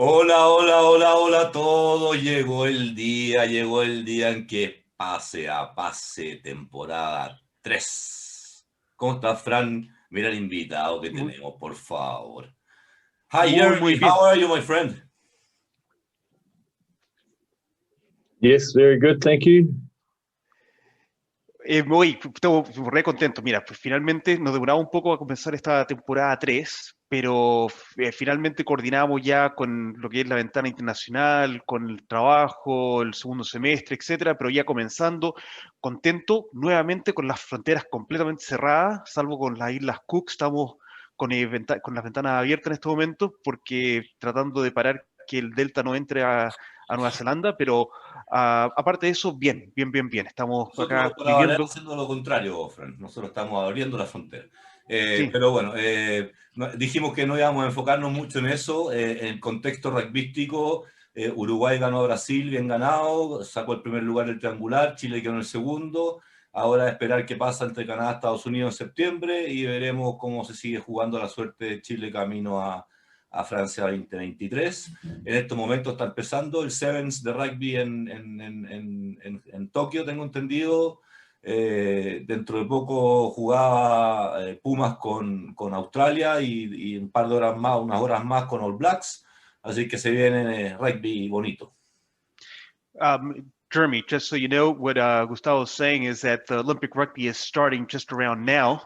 Hola, hola, hola, hola a todos. Llegó el día en que pase temporada 3. ¿Cómo estás, Fran? Mira el invitado que Muy, tenemos, por favor. Hi, muy Jeremy. bien. How are you, my friend? Yes, very good, thank you. Estoy re contento. Mira, pues finalmente nos demoraba un poco a comenzar esta temporada 3, pero finalmente coordinamos ya con lo que es la ventana internacional, con el trabajo, el segundo semestre, etcétera, pero ya comenzando, contento nuevamente con las fronteras completamente cerradas, salvo con las Islas Cook. Estamos con las ventanas abiertas en este momento, porque tratando de parar que el Delta no entre a Nueva Zelanda, pero aparte de eso, bien. Estamos Nosotros acá por ahora viviendo. haciendo lo contrario, Fran. Nosotros estamos abriendo la frontera. Sí, Pero bueno, dijimos que no íbamos a enfocarnos mucho en eso. En el contexto rugbyístico, Uruguay ganó a Brasil, bien ganado, sacó el primer lugar del triangular, Chile quedó en el segundo. Ahora esperar qué pasa entre Canadá y Estados Unidos en septiembre y veremos cómo se sigue jugando la suerte de Chile camino a Francia 2023. En estos momentos está empezando el Sevens de rugby en Tokio, tengo entendido. Dentro de poco jugaba Pumas con Australia y un par de horas más, unas horas más con All Blacks. Así que se viene rugby bonito. Jeremy, just so you know, what Gustavo is saying is that the Olympic rugby is starting just around now,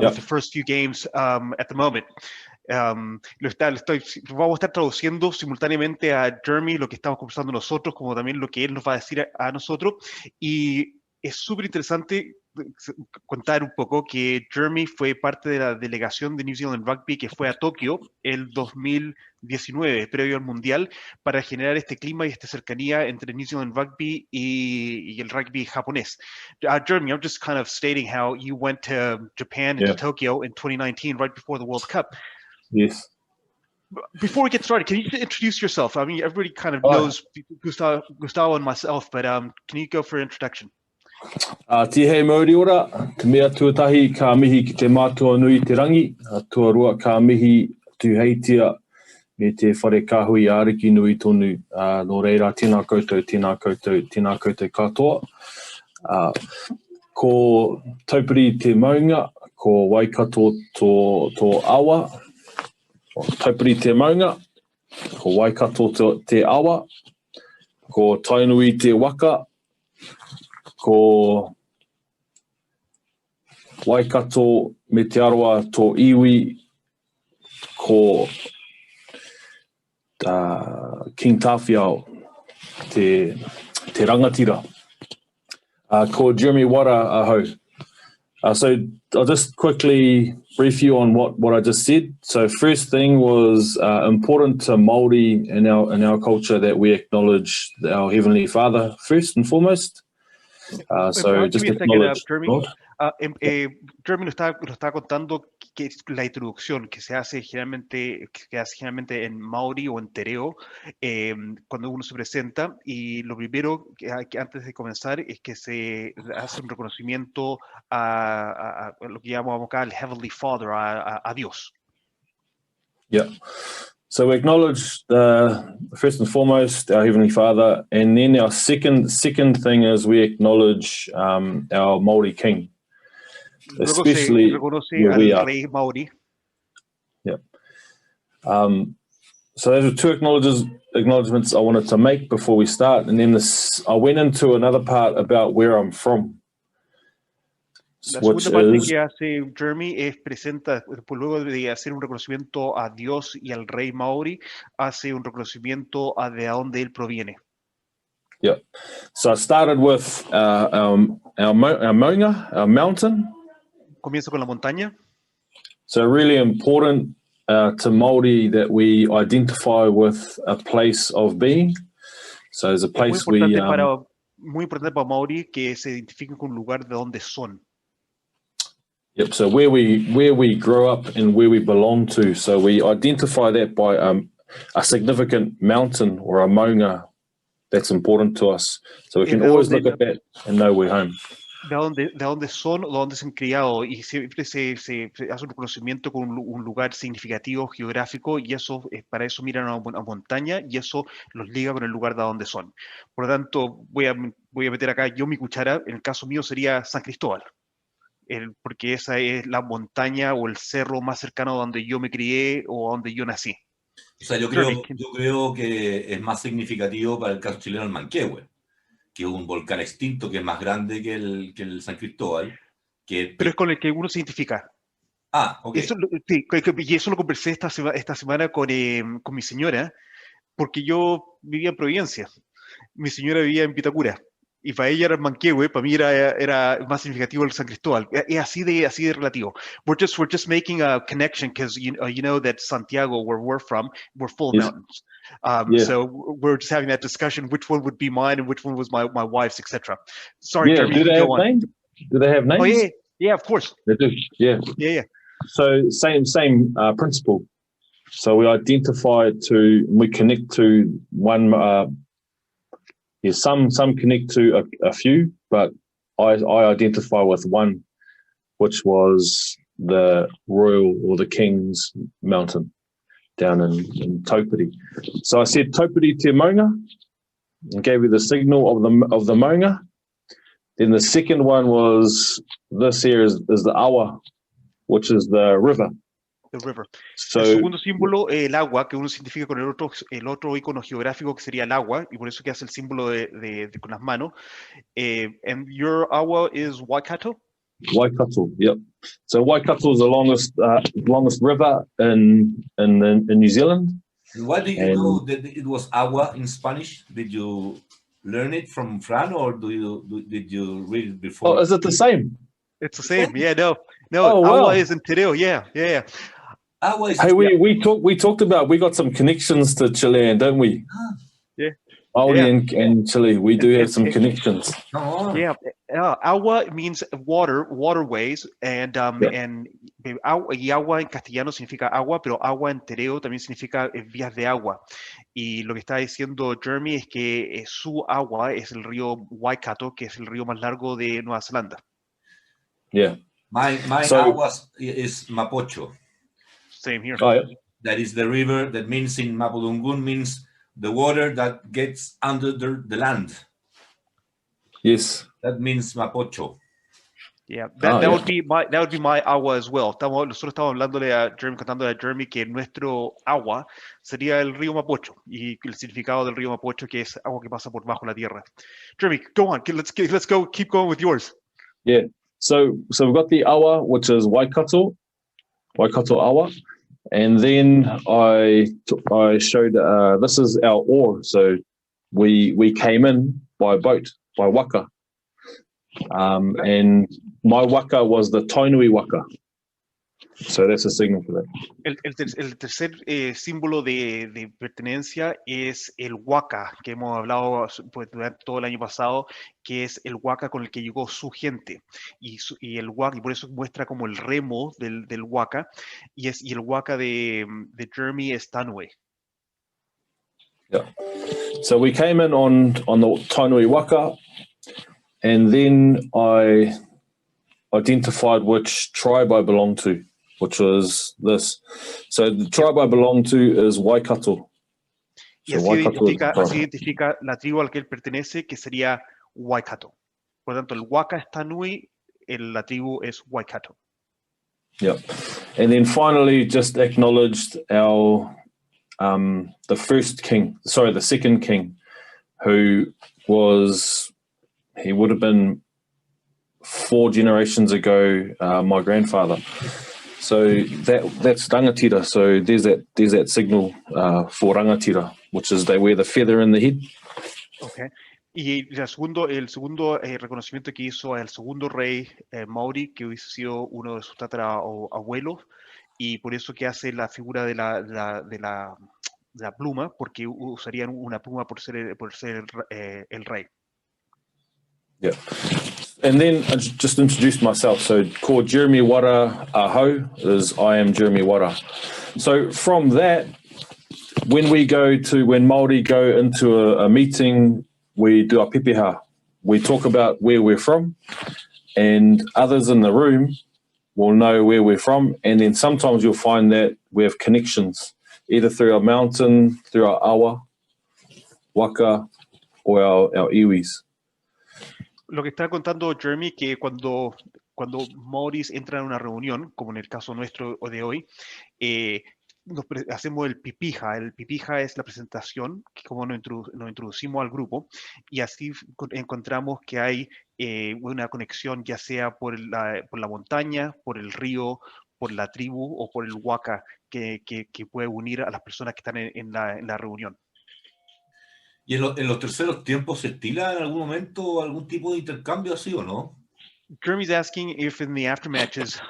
with the first few games at the moment. Vamos a estar traduciendo simultáneamente a Jeremy lo que estamos conversando nosotros, como también lo que él nos va a decir a nosotros. Y es súper interesante contar un poco que Jeremy fue parte de la delegación de New Zealand Rugby que fue a Tokio el 2019, previo al Mundial, para generar este clima y esta cercanía entre New Zealand Rugby y el rugby japonés. Jeremy, I'm just kind of stating how you went to Japan and to Tokyo in 2019, right before the World Cup. Yes. Before we get started, can you introduce yourself? I mean, everybody kind of knows Gustavo and myself, but can you go for an introduction? Tihei Maorí ora, te mea tuatahi ka mihi ki te mātua nui te rangi, tuarua ka mihi tu heitia me te whare kahui āriki nui tonu. Nō reira, tēnā koutou katoa. Ko taupiri te maunga, ko waikato tō awa. Taupiri te maunga, ko waikato te awa, ko tainui te waka, ko waikato me te aroa tō iwi, ko King Tawhiao, te rangatira. Ko Jeremy Wara ahau. So I'll just quickly brief you on what I just said. So first thing was important to Maorí in our culture that we acknowledge our Heavenly Father first and foremost. So just acknowledge Jeremy. Jeremy nos está contando que es la introducción que se hace generalmente en Maorí o en Tereo cuando uno se presenta, y lo primero que antes de comenzar es que se hace un reconocimiento a lo que llamamos acá el Heavenly Father, a Dios. Yeah. So we acknowledge first and foremost our Heavenly Father, and then our second thing is we acknowledge our Maorí King. Luego Especially se reconoce al rey Maorí. Yeah. So those are two acknowledgements I wanted to make before we start, and then I went into another part about where I'm from. La segunda parte que hace Jeremy presenta, luego de hacer un reconocimiento a Dios y al rey Maorí, hace un reconocimiento de dónde él proviene. Yeah. So I started with our maunga, our mountain. Comienzo con la montaña. So really important to Maorí that we identify with a place of being. So there's a place muy importante para Maorí que se identifiquen con un lugar de donde son. Yep. So where we grow up and where we belong to. So we identify that by a significant mountain or a maunga that's important to us. So we can always look at that and know we're home. de dónde son o de dónde se han criado, y siempre se hace un reconocimiento con un lugar significativo geográfico, y eso para eso miran a una montaña, y eso los liga con el lugar de donde son. Por lo tanto, voy a meter acá yo mi cuchara. En el caso mío sería San Cristóbal, porque esa es la montaña o el cerro más cercano a donde yo me crié o a donde yo nací. O sea, yo creo que es más significativo para el caso chileno el Manquehue, que es un volcán extinto que es más grande que el San Cristóbal. Pero es con el que uno se identifica. Ah, ok. Y eso lo conversé esta semana con mi señora, porque yo vivía en Providencia. Mi señora vivía en Vitacura. Y para ella era el Manquehue, para mí era más significativo el San Cristóbal. Es así de relativo. We're just making a connection because you know that Santiago, where we're from, we're full of mountains. So we're just having that discussion, which one would be mine and which one was my wife's, etc. Sorry, Jeremy, do they have go on. names? Do they have names? Oh yeah, of course. They do. Yeah. So same principle. So we we connect to one. Some connect to a few, but I identify with one, which was the royal or the king's mountain down in Taupiti. So I said Taupiti te maunga and gave you the signal of the maunga. Then the second one was this here is the awa, which is the river. The river. So, el segundo símbolo, el agua, que uno se identifica con el otro icono geográfico que sería el agua, y por eso que hace el símbolo con las manos. And your agua is Waikato? Waikato, yep. So Waikato is the longest river in New Zealand. Why did you know that it was agua in Spanish? Did you learn it from Fran, or did you read it before? Oh, is it the same? It's the same. Yeah, no. Oh, agua wow. is in Tereo. Yeah. Agua is. Hey, we talked about, we got some connections to Chile, don't we? Yeah. Maorí and Chile, we do have some connections. Yeah, agua means waterways, and y agua en castellano significa agua, pero agua en tereo también significa vías de agua. Y lo que está diciendo Jeremy es que su agua es el río Waikato, que es el río más largo de Nueva Zelanda. Yeah. My agua is Mapocho. Same here. Oh, yeah. That is the river that means in Mapudungun means the water that gets under the land. Yes. That means Mapocho. Yeah, that would be my agua as well. Nosotros estamos hablándole a Jeremy, contándole a Jeremy que nuestro agua sería el río Mapocho, y el significado del río Mapocho que es agua que pasa por bajo la tierra. Jeremy, go on. Let's go. Keep going with yours. Yeah. So we've got the awa, which is Waikato awa, and then I showed this is our oar. So we came in by boat, by waka, and my waka was the Tainui waka. So that's a signal for that. El tercer símbolo de pertenencia es el waka, que hemos hablado durante todo el año pasado, que es el waka con el que llegó su gente. Y el waka, y por eso muestra como el remo del waka, y el waka de Jeremy es Tanui. Yeah. So we came in on the Tainui waka, and then I identified which tribe I belonged to, which was this. So the tribe I belong to is Waikato. Y así identifica la tribu a la que él pertenece, que sería Waikato. Por lo tanto, el Waka es Tanui, la tribu es Waikato. Yeah. And then finally, just acknowledged our the second king, who he would have been 4 generations ago, my grandfather. So that's rangatira. So there's that signal for rangatira, which is they wear the feather in the head. Okay. Y el segundo reconocimiento que hizo al segundo rey Maorí, que hubiese sido uno de sus tatarabuelos, y por eso que hace la figura de la pluma, porque usarían una pluma por ser el rey. Yeah. And then I just introduced myself. So called Jeremy Wara Aho is I am Jeremy Wara. So from that, when Maori go into a meeting, we do our pepeha. We talk about where we're from, and others in the room will know where we're from, and then sometimes you'll find that we have connections, either through our mountain, through our awa, waka, or our iwis. Lo que está contando Jeremy, que cuando Maoris entran a una reunión, como en el caso nuestro o de hoy, hacemos el pipija. El pipija es la presentación, que como nos introducimos al grupo, y así encontramos que hay una conexión, ya sea por la montaña, por el río, por la tribu o por el waka, que puede unir a las personas que están en la reunión. ¿Y en los terceros tiempos se estila en algún momento algún tipo de intercambio así o no? Jeremy's asking if in the aftermatches,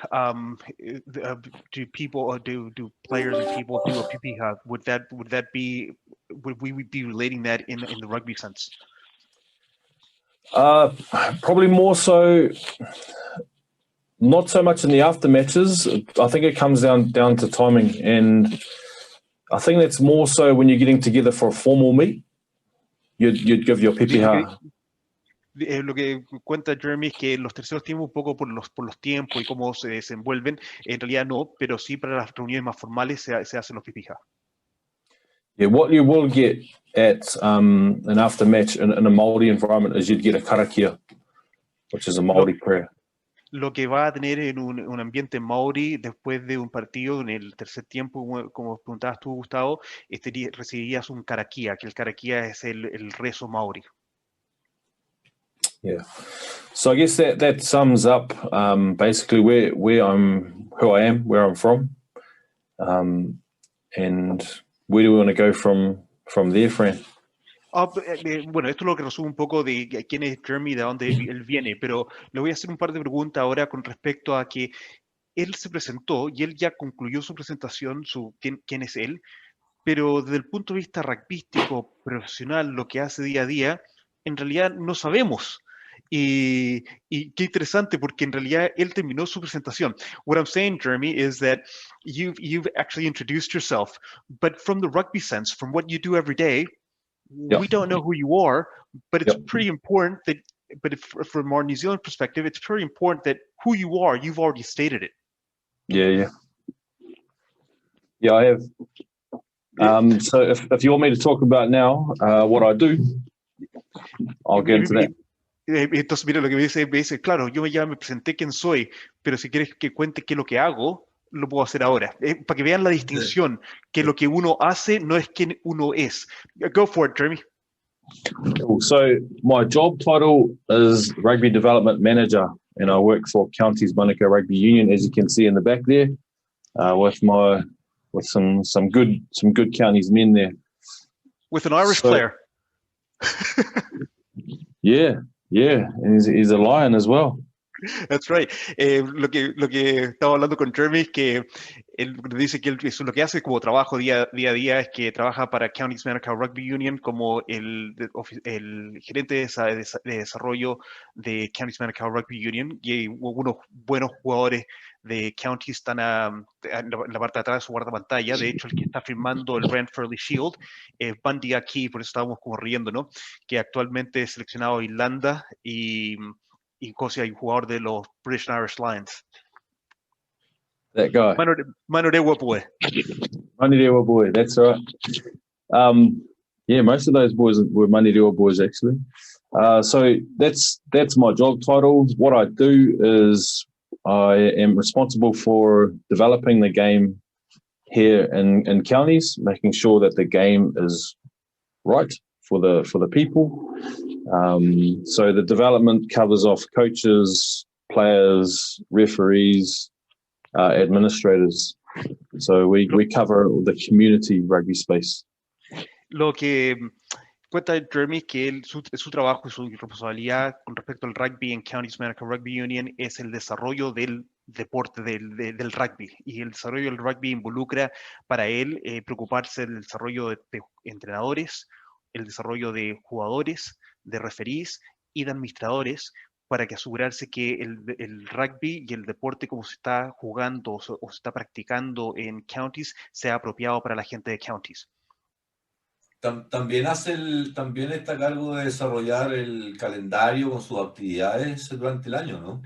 do people or do players and people do a pipija? Would we be relating that in the rugby sense? Probably more so, not so much in the aftermatches. I think it comes down to timing, and I think that's more so when you're getting together for a formal meet. You'd give your pipija. Lo que cuenta Jeremy es que los terceros tiempos, un poco por los tiempos y cómo se desenvuelven, en realidad no, pero sí para las reuniones más formales se hacen los pipija. Yeah, what you will get at an aftermatch in a Maorí environment is you'd get a karakia, which is a Maorí prayer. Lo que va a tener en un ambiente Maorí después de un partido en el tercer tiempo, como preguntabas tú, Gustavo, recibirías un karakia, que el karakia es el rezo Maorí. Yeah, so I guess that sums up basically where I'm from, and where do we want to go from there, Fran? Bueno, esto es lo que resume un poco de quién es Jeremy, de dónde él viene, pero le voy a hacer un par de preguntas ahora con respecto a que él se presentó y él ya concluyó su presentación, quién es él, pero desde el punto de vista rugbyístico, profesional, lo que hace día a día, en realidad no sabemos. Y qué interesante, porque en realidad él terminó su presentación. What I'm saying, Jeremy, is that you've actually introduced yourself, but from the rugby sense, from what you do every day, Yep. we don't know who you are, but it's Yep. pretty important that, from our New Zealand perspective, it's very important that who you are, you've already stated it. Yeah, I have. So if you want me to talk about now what I do, I'll get into that. Entonces, mira, lo que me dice, claro, yo ya me presenté quién soy, pero si quieres que cuente qué es lo que hago, lo puedo hacer ahora. Para que vean la distinción, que lo que uno hace no es quien uno es. Go for it, Jeremy. Cool. So my job title is Rugby Development Manager, and I work for Counties Manukau Rugby Union, as you can see in the back there, with some good Counties men there. With an Irish player. Yeah, and he's a Lion as well. That's right. Lo que estaba hablando con Jeremy es que él dice que lo que hace como trabajo día a día es que trabaja para Counties Manukau Rugby Union como el gerente de desarrollo de Counties Manukau Rugby Union, y unos buenos jugadores de Counties están en la parte de atrás de su guardapantalla. De hecho, el que está firmando el Brand Fairley Shield es Bundy aquí, por eso estábamos como riendo, ¿no? Que actualmente es seleccionado a Irlanda y Cosia, y jugador de los British and Irish Lions. That guy. Manorewa boy. Manirewa boy, that's right. Yeah, most of those boys were Manirewa boys, actually. So that's my job title. What I do is I am responsible for developing the game here in counties, making sure that the game is right for the people. So the development covers off coaches, players, referees, administrators. So we cover the community rugby space. Lo que cuenta Jeremy que su trabajo y su responsabilidad con respecto al rugby en Counties Manukau Rugby Union es el desarrollo del deporte del rugby, y el desarrollo del rugby involucra para él preocuparse del desarrollo de entrenadores, el desarrollo de jugadores, de referees y de administradores, para que asegurarse que el rugby y el deporte como se está jugando o se está practicando en counties sea apropiado para la gente de counties. También está a cargo de desarrollar el calendario con sus actividades durante el año, ¿no?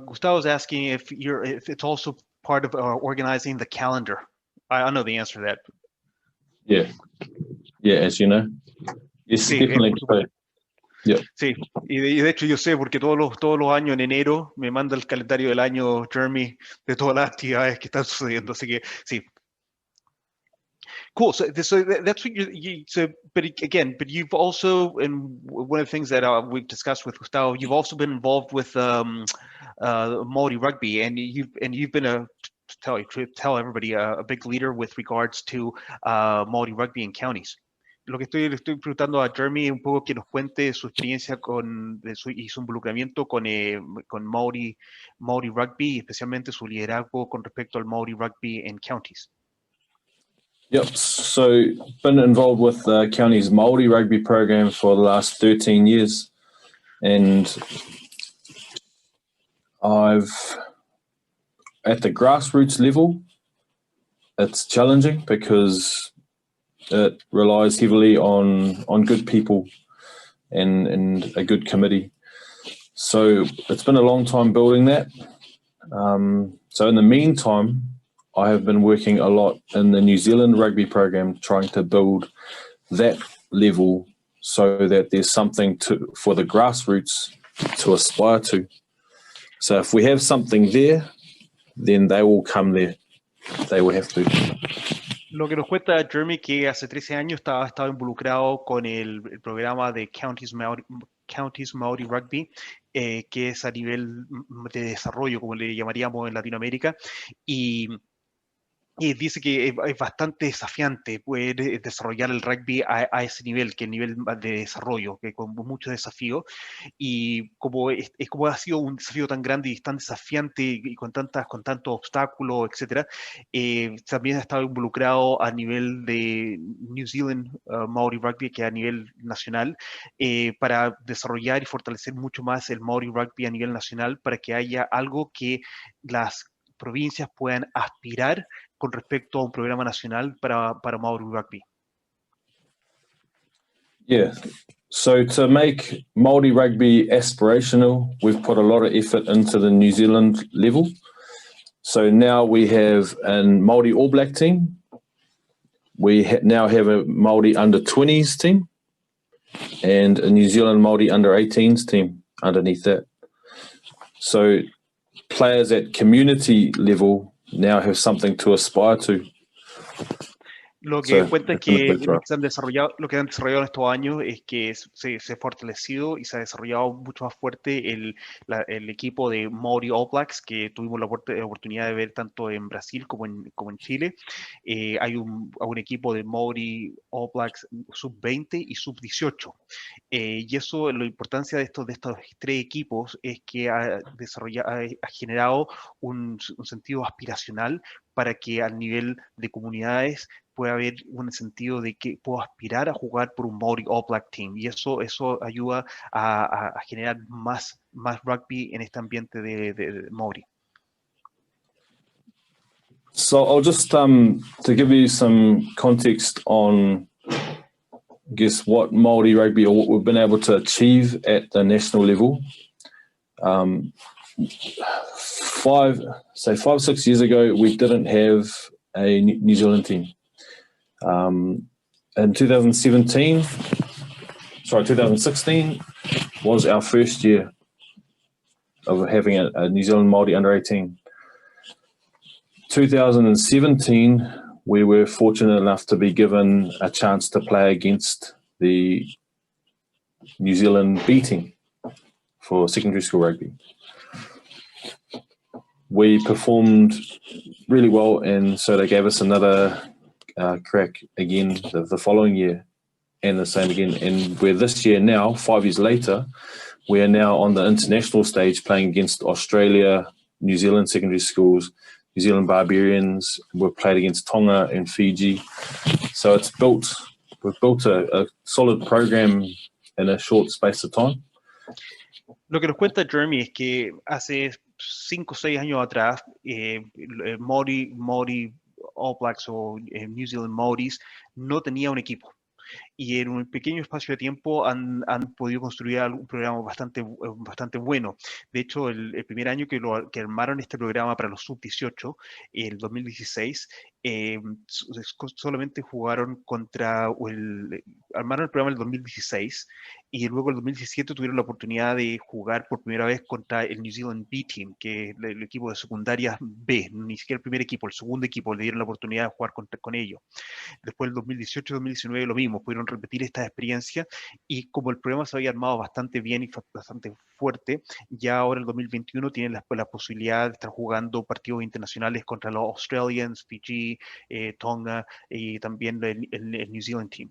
Gustavo was asking if it's also part of organizing the calendar. I know the answer to that. Yeah, as you know. Yes, Sí, definitely. Yeah. Sí, y de hecho yo sé porque todos los años en enero me manda el calendario del año Jeremy de todas las actividades que están sucediendo, así que sí. Cool. So that's what but you've also, and one of the things that we've discussed with Gustavo, you've also been involved with Maorí Rugby, and you've been tell everybody a big leader with regards to Maorí Rugby in counties. Lo que le estoy preguntando a Jeremy un poco que nos cuente su experiencia y su involucramiento con Maorí Rugby, especialmente su liderazgo con respecto al Maorí Rugby en counties. Yep, so been involved with the county's Maorí Rugby program for the last 13 years, and I've, at the grassroots level, it's challenging because it relies heavily on good people and a good committee. So it's been a long time building that. So in the meantime, I have been working a lot in the New Zealand rugby program, trying to build that level so that there's something for the grassroots to aspire to. So if we have something there, then they will come there. They will have to. Lo que nos cuenta Jeremy que hace 13 años estaba involucrado con el programa de Counties Maorí Rugby, que es a nivel de desarrollo, como le llamaríamos en Latinoamérica, y dice que es bastante desafiante poder desarrollar el rugby a ese nivel, que es el nivel de desarrollo, que con muchos desafíos, y como como ha sido un desafío tan grande y tan desafiante y con tantos obstáculos, etcétera, también ha estado involucrado a nivel de New Zealand Maorí Rugby, que a nivel nacional, para desarrollar y fortalecer mucho más el Maorí Rugby a nivel nacional, para que haya algo que las provincias puedan aspirar con respecto a un programa nacional para Maorí Rugby. Yeah, so to make Maorí Rugby aspirational, we've put a lot of effort into the New Zealand level. So now we have a Maorí All Black team. We now have a Maorí under 20s team and a New Zealand Maorí under 18s team underneath that. So players at community level now have something to aspire to. Lo que cuenta es que lo que han desarrollado en estos años es que se ha fortalecido y se ha desarrollado mucho más fuerte el equipo de Maorí All Blacks, que tuvimos la oportunidad de ver tanto en Brasil como en Chile. Hay un equipo de Maorí All Blacks sub-20 y sub-18. Y eso, la importancia de estos tres equipos es que ha generado un sentido aspiracional para que al nivel de comunidades puede haber un sentido de que puedo aspirar a jugar por un Maorí All Black Team, y eso ayuda a generar más rugby en este ambiente de Maorí. So I'll just to give you some context on, I guess, what Maorí Rugby or what we've been able to achieve at the national level. 5 or 6 years ago, we didn't have a New Zealand team. In 2016 was our first year of having a New Zealand Maorí under 18. 2017, we were fortunate enough to be given a chance to play against the New Zealand B team for secondary school rugby. We performed really well, and so they gave us another crack again the following year, and the same again. And we're this year now, 5 years later, we are now on the international stage playing against Australia, New Zealand secondary schools, New Zealand Barbarians. We've played against Tonga and Fiji. So we've built a solid program in a short space of time. Lo que nos cuenta Jeremy es que hace 5 o 6 años atrás, Maorí All Blacks o New Zealand Maoris no tenía un equipo. Y en un pequeño espacio de tiempo han podido construir un programa bastante bueno. De hecho, el primer año que armaron este programa para los sub-18, el 2016, solamente jugaron armaron el programa en el 2016 y luego en el 2017 tuvieron la oportunidad de jugar por primera vez contra el New Zealand B Team, que es el equipo de secundaria B, ni siquiera el primer equipo, el segundo equipo, le dieron la oportunidad de jugar con ellos. Después, el 2018 y 2019 lo mismo, pudieron repetir esta experiencia y como el programa se había armado bastante bien y bastante fuerte, ya ahora en el 2021 tienen la posibilidad de estar jugando partidos internacionales contra los Australians, Fiji, Tonga y también el New Zealand Team.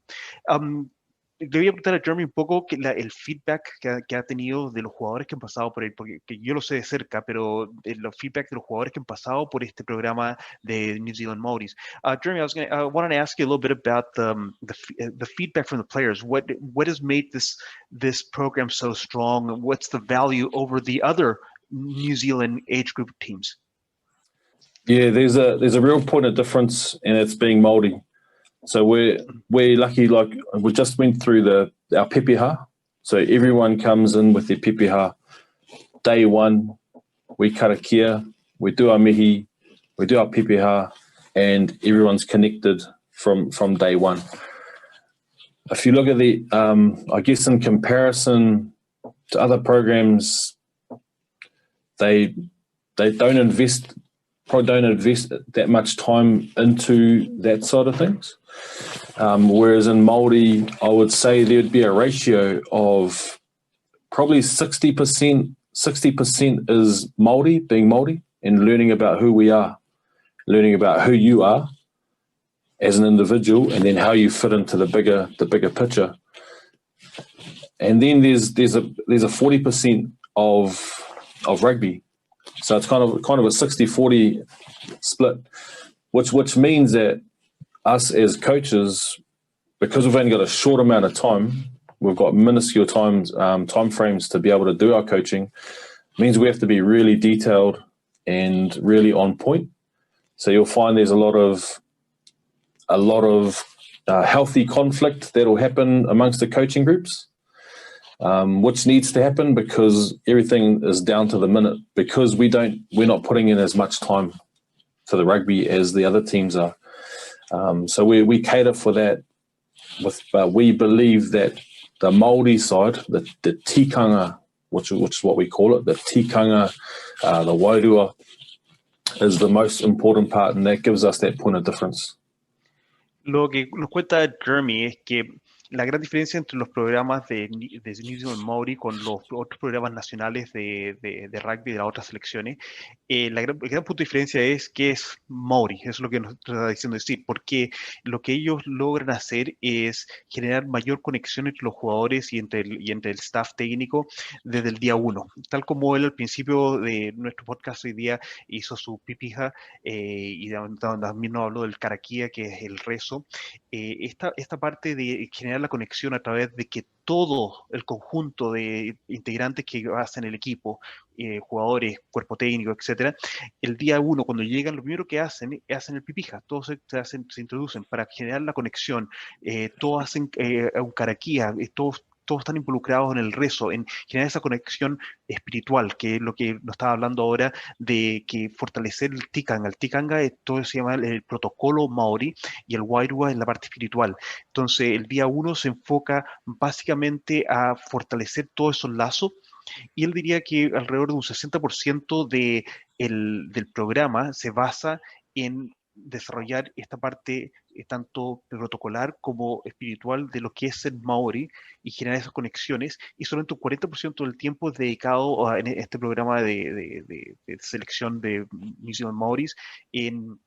Le voy a preguntar a Jeremy un poco el feedback que ha tenido de los jugadores que han pasado por él, porque yo lo sé de cerca, pero el feedback de los jugadores que han pasado por este programa de New Zealand Maoris. Jeremy, I wanted to ask you a little bit about the feedback from the players. What has made this program so strong? What's the value over the other New Zealand age group teams? Yeah, there's a real point of difference, and it's being Maorí. So we're lucky, like we just went through our pepeha. So everyone comes in with their pepeha. Day one, we karakia, we do our mihi, we do our pepeha, and everyone's connected from day one. If you look at I guess in comparison to other programs, they don't invest that much time into that side of things. Whereas in Maorí, I would say there'd be a ratio of probably 60% is Maorí, being Maorí, and learning about who we are, learning about who you are as an individual, and then how you fit into the bigger picture. And then there's a 40% of rugby. So it's kind of a 60-40 split, which means that us as coaches, because we've only got a short amount of time, we've got minuscule time frames to be able to do our coaching, means we have to be really detailed and really on point. So you'll find there's a lot of healthy conflict that will happen amongst the coaching groups. Which needs to happen because everything is down to the minute, because we're not putting in as much time for the rugby as the other teams are. So we cater for that. But we believe that the Maorí side, the tikanga, which is what we call it, the tikanga, the wairua, is the most important part, and that gives us that point of difference. Lo que nos cuenta Jeremy es que la gran diferencia entre los programas de New Zealand Maorí con los otros programas nacionales de rugby de las otras selecciones, el gran punto de diferencia es que es Maorí, eso es lo que nos está diciendo decir, porque lo que ellos logran hacer es generar mayor conexión entre los jugadores y entre el staff técnico desde el día uno. Tal como él al principio de nuestro podcast hoy día hizo su pipija y también nos habló del karakia, que es el rezo, esta parte de generar la conexión a través de que todo el conjunto de integrantes que hacen el equipo, jugadores, cuerpo técnico, etcétera, el día uno, cuando llegan, lo primero que hacen el pipija, todos se introducen para generar la conexión, todos hacen un karakia, todos están involucrados en el rezo, en generar esa conexión espiritual, que es lo que nos estaba hablando ahora, de que fortalecer el tikanga. El tikanga todo se llama el protocolo Maorí y el wairua es la parte espiritual. Entonces, el día uno se enfoca básicamente a fortalecer todos esos lazos, y él diría que alrededor de un 60% del programa se basa en desarrollar esta parte tanto protocolar como espiritual de lo que es ser Maorí y generar esas conexiones, y solamente un 40% del tiempo es dedicado en este programa de selección de New Zealand Maoris en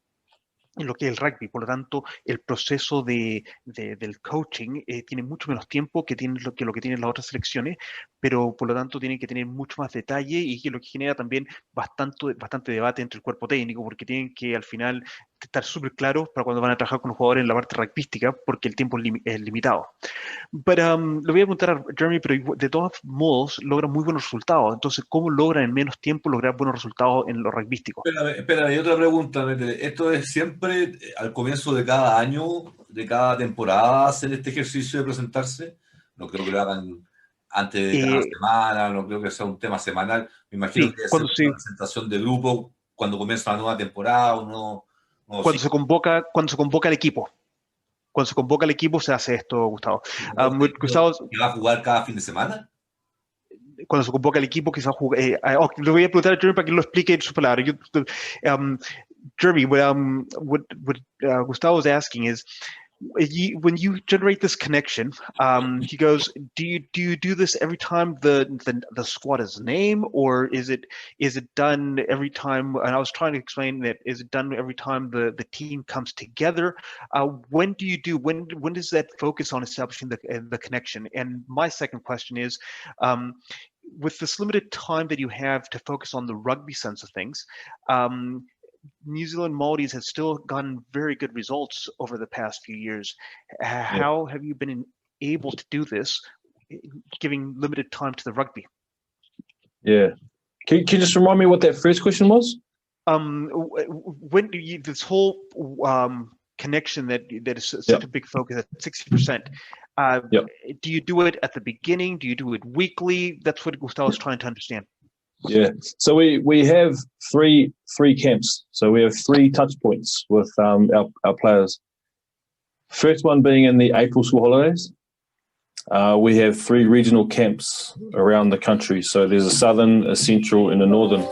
lo que es el rugby. Por lo tanto, el proceso del coaching tiene mucho menos tiempo que lo que tienen las otras selecciones, pero por lo tanto tienen que tener mucho más detalle, y que lo que genera también bastante debate entre el cuerpo técnico, porque tienen que al final estar súper claros para cuando van a trabajar con los jugadores en la parte rugbyística, porque el tiempo es limitado. Pero le voy a preguntar a Jeremy, pero de todos modos logran muy buenos resultados. Entonces, ¿cómo logran en menos tiempo lograr buenos resultados en lo rugbyístico? Espera, hay otra pregunta, Mete. ¿Esto es siempre al comienzo de cada año, de cada temporada, hacer este ejercicio de presentarse? No creo que lo hagan antes de cada semana, no creo que sea un tema semanal. Me imagino Sí, que es una presentación de grupo cuando comienza la nueva temporada. Cuando se convoca el equipo. Cuando se convoca el equipo se hace esto, Gustavo. Gustavo, ¿y va a jugar cada fin de semana? Cuando se convoca el equipo, quizás juegue. Le voy a preguntar a Jeremy para que lo explique en sus palabras. Jeremy, what Gustavo is asking is, when you generate this connection, he goes, do you do this every time the squad is named, or is it done every time? And I was trying to explain that, is it done every time the team comes together? When does that focus on establishing the connection? And my second question is, with this limited time that you have to focus on the rugby sense of things, New Zealand Maoris have still gotten very good results over the past few years. How have you been able to do this, giving limited time to the rugby? Yeah. Can you just remind me what that first question was? When do you, this whole connection that is such a big focus at 60%, do you do it at the beginning? Do you do it weekly? That's what Gustavo is trying to understand. Yeah, so we have three camps. So we have 3 touch points with our players. First one being in the April school holidays. We have 3 regional camps around the country. So there's a southern, a central, and a northern.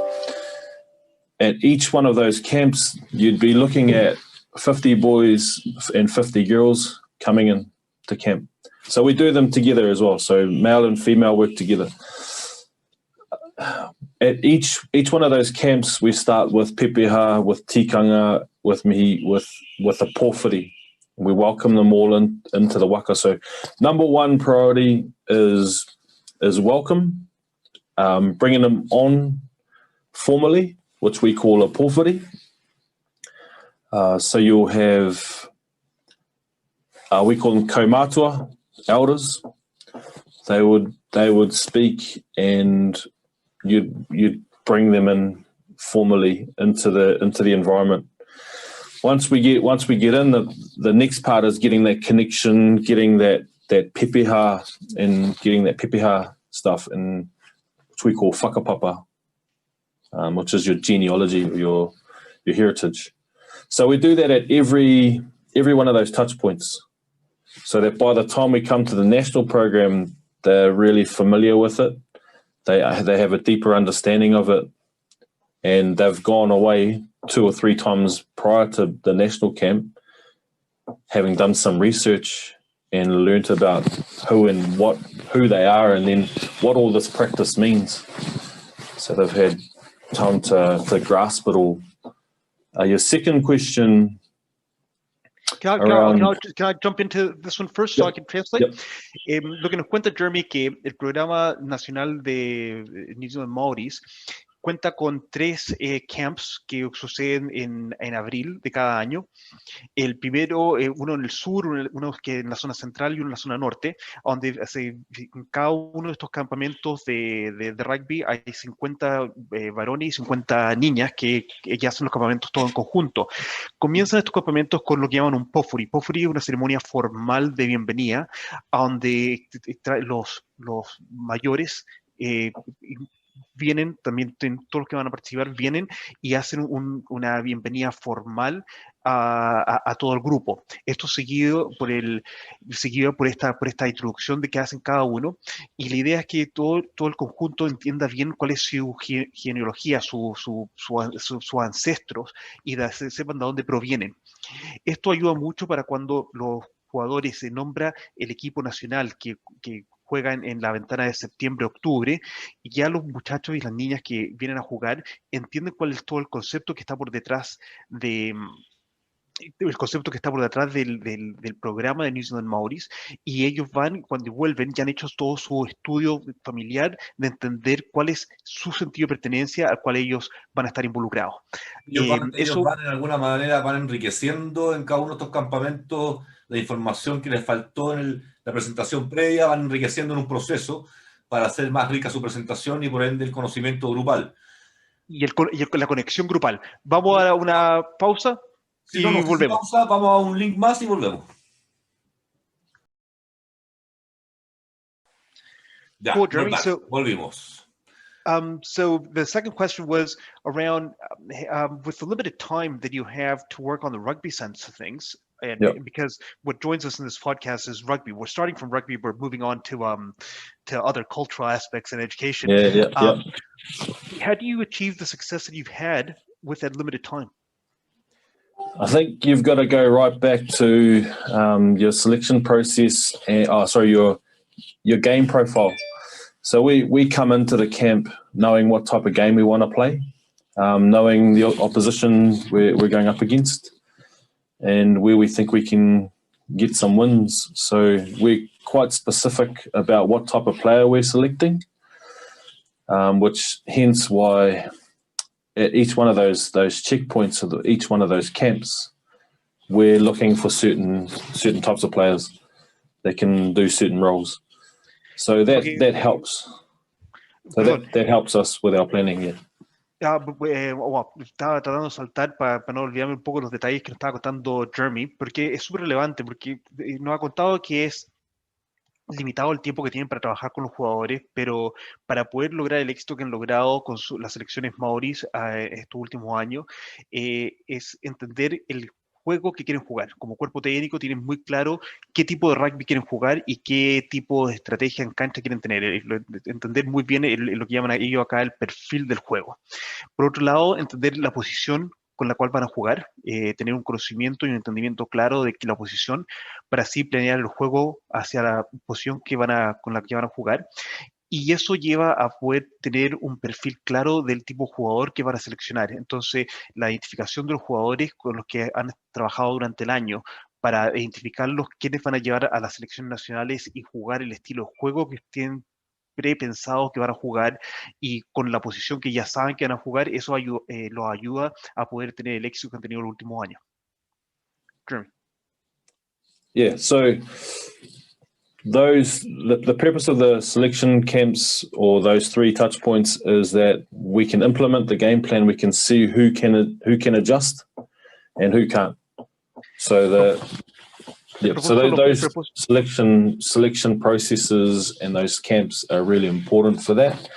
At each one of those camps, you'd be looking at 50 boys and 50 girls coming in to camp. So we do them together as well. So male and female work together. At each one of those camps, we start with pepeha, with tikanga, with mihi, with a pōwhiri. We welcome them all into the waka. So number 1 priority is welcome, bringing them on formally, which we call a pōwhiri. So you'll have, we call them kaumatua, elders. They would speak, and you'd bring them in formally into the environment. Once we get in, the next part is getting that connection, getting that pepeha, and getting that pepeha stuff, and which we call whakapapa, which is your genealogy, your heritage. So we do that at every one of those touch points, so that by the time we come to the national program, they're really familiar with it. They have a deeper understanding of it, and they've gone away 2 or 3 times prior to the national camp, having done some research and learnt about who they are, and then what all this practice means. So they've had time to grasp it all. Your second question. Can I jump into this one first so I can translate? Lo que nos cuenta Jeremy, que el programa nacional de New Zealand Maoris cuenta con 3 camps que suceden en abril de cada año. El primero, uno en el sur, uno que en la zona central y uno en la zona norte, donde en cada uno de estos campamentos de rugby hay 50 varones y 50 niñas que ya hacen los campamentos todos en conjunto. Comienzan estos campamentos con lo que llaman un pōwhiri. Pōwhiri es una ceremonia formal de bienvenida, donde los mayores vienen, también todos los que van a participar vienen y hacen una bienvenida formal a todo el grupo. Esto seguido por esta introducción de que hacen cada uno, y la idea es que todo el conjunto entienda bien cuál es su genealogía, sus ancestros, y sepan de dónde provienen. Esto ayuda mucho para cuando los jugadores se nombra el equipo nacional que juegan en la ventana de septiembre-octubre, y ya los muchachos y las niñas que vienen a jugar entienden cuál es todo el concepto que está por detrás de el concepto que está por detrás del programa de New Zealand Maoris, y ellos van, cuando vuelven, ya han hecho todo su estudio familiar de entender cuál es su sentido de pertenencia al cual ellos van a estar involucrados. Ellos van en alguna manera, van enriqueciendo en cada uno de estos campamentos la información que les faltó en la presentación previa, van enriqueciendo en un proceso para hacer más rica su presentación y por ende el conocimiento grupal. Y la conexión grupal. Vamos a una pausa. Si no, volvemos. Pausa, vamos a un link más y volvemos. Ya, cool, Jeremy. Volvimos. So the second question was around with the limited time that you have to work on the rugby sense of things, and because what joins us in this podcast is rugby. We're starting from rugby, we're moving on to other cultural aspects in education. How do you achieve the success that you've had with that limited time? I think you've got to go right back to your selection process and your game profile. So we come into the camp knowing what type of game we want to play, knowing the opposition we're going up against, and where we think we can get some wins. So we're quite specific about what type of player we're selecting, which hence why at each one of those checkpoints of each one of those camps, we're looking for certain types of players that can do certain roles. So that helps. So that helps us with our planning. Estaba tratando de saltar para no olvidarme un poco los detalles que nos estaba contando Jeremy, porque es súper relevante, porque nos ha contado que es limitado el tiempo que tienen para trabajar con los jugadores, pero para poder lograr el éxito que han logrado con las selecciones maorís estos últimos años, es entender el juego que quieren jugar. Como cuerpo técnico tienen muy claro qué tipo de rugby quieren jugar y qué tipo de estrategia en cancha quieren tener. Entender muy bien lo que llaman ellos acá el perfil del juego. Por otro lado, entender la posición con la cual van a jugar, tener un conocimiento y un entendimiento claro de la posición para así planear el juego hacia la posición con la que van a jugar. Y eso lleva a poder tener un perfil claro del tipo de jugador que van a seleccionar. Entonces, la identificación de los jugadores con los que han trabajado durante el año para identificarlos, quiénes van a llevar a las selecciones nacionales y jugar el estilo de juego que tienen prepensados que van a jugar y con la posición que ya saben que van a jugar, eso los ayuda a poder tener el éxito que han tenido los últimos años. Jeremy. Yeah, so the purpose of the selection camps or those 3 touch points is that we can implement the game plan, we can see who can adjust and who can't. So those selection processes and those camps are really important for that.